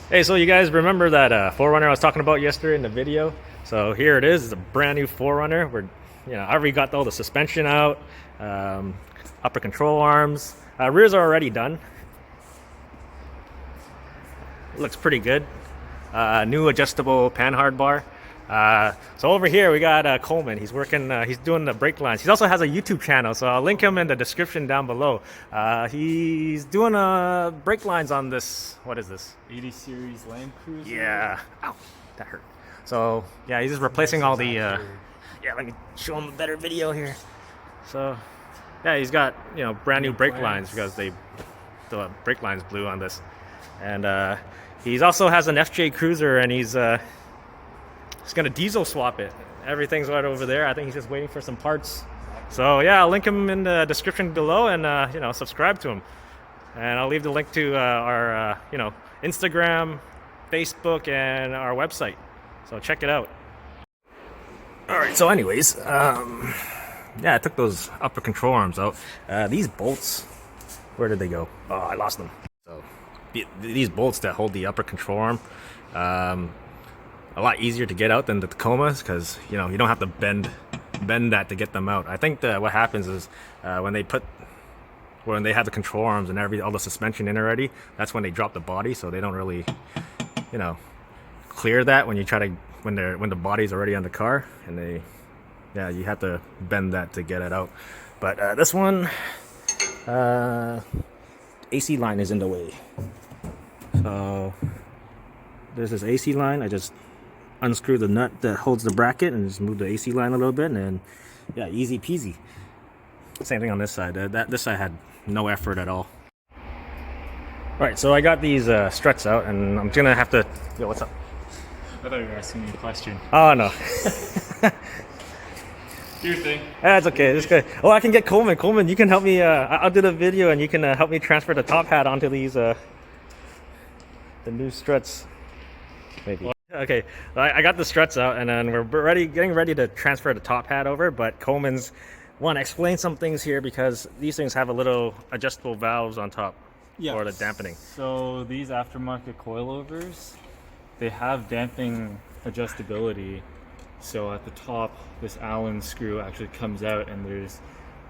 Hey, so you guys remember that 4runner I was talking about yesterday in the video? So here it is. It's a brand new 4runner. I already got all the suspension out, um, upper control arms. Rears are already done. Looks pretty good. New adjustable panhard bar. So over here we got Colman. He's working. He's doing the brake lines. He also has a YouTube channel, so I'll link him in the description down below. He's doing brake lines on this. What is this? 80 series Land Cruiser. Yeah. Ow, that hurt. So yeah, he's just replacing all the. Yeah, let me show him a better video here. So yeah, he's got brand new brake lines because the brake lines blew on this, and he's also has an FJ Cruiser, and he's gonna diesel swap it. Everything's right over there. I think he's just waiting for some parts. So yeah, I'll link him in the description below, and subscribe to him. And I'll leave the link to our Instagram, Facebook, and our website. So check it out. All right. So anyways, yeah, I took those upper control arms out. These bolts, where did they go? Oh, I lost them. So these bolts that hold the upper control arm, a lot easier to get out than the Tacomas because you don't have to bend that to get them out. I think what happens is when they have the control arms and all the suspension in already, that's when they drop the body, so they don't really clear that when the body's already on the car, and you have to bend that to get it out. But this one, AC line is in the way. So there's this AC line. I just unscrew the nut that holds the bracket and just move the AC line a little bit, and then yeah, easy peasy. Same thing on this side. This side had no effort at all. All right, so I got these struts out, and I'm gonna have to. Yo, what's up? I thought you were asking me a question. Oh no. Do your thing. That's okay. That's good. Oh, I can get Colman. Colman, you can help me. I'll do the video, and you can help me transfer the top hat onto these the new struts. Maybe. Okay, I got the struts out, and then we're getting ready to transfer the top hat over. But Coleman's want to explain some things here because these things have a little adjustable valves on top for the dampening. So these aftermarket coilovers, they have damping adjustability. So at the top, this Allen screw actually comes out, and there's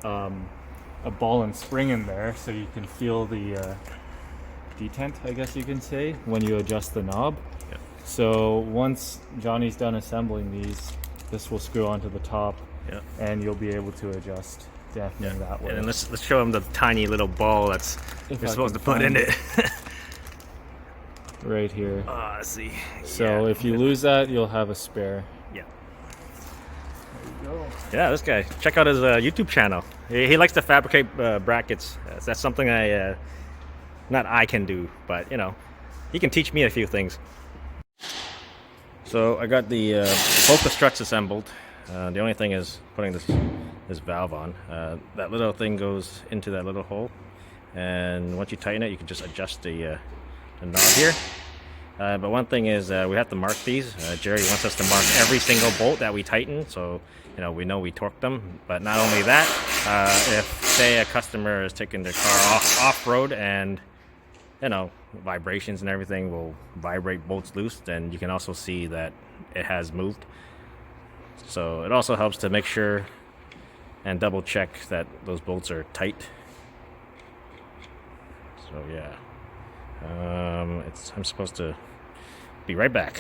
a ball and spring in there, so you can feel the detent, I guess you can say, when you adjust the knob. Yep. So once Johnny's done assembling these, this will screw onto the top, and you'll be able to adjust dampening that way. And then let's show him the tiny little ball that's you're supposed to put in it. Right here. Let's see. So if you lose that, you'll have a spare. Yeah. There you go. Yeah, this guy. Check out his YouTube channel. He likes to fabricate brackets. That's something not I can do, but he can teach me a few things. So I got both the struts assembled. The only thing is putting this valve on. That little thing goes into that little hole, and once you tighten it, you can just adjust the knob here. But one thing is we have to mark these. Jerry wants us to mark every single bolt that we tighten, so we know we torqued them. But not only that, if say a customer is taking their car off-road and vibrations and everything will vibrate bolts loose, then you can also see that it has moved. So it also helps to make sure and double check that those bolts are tight. So yeah, I'm supposed to be right back.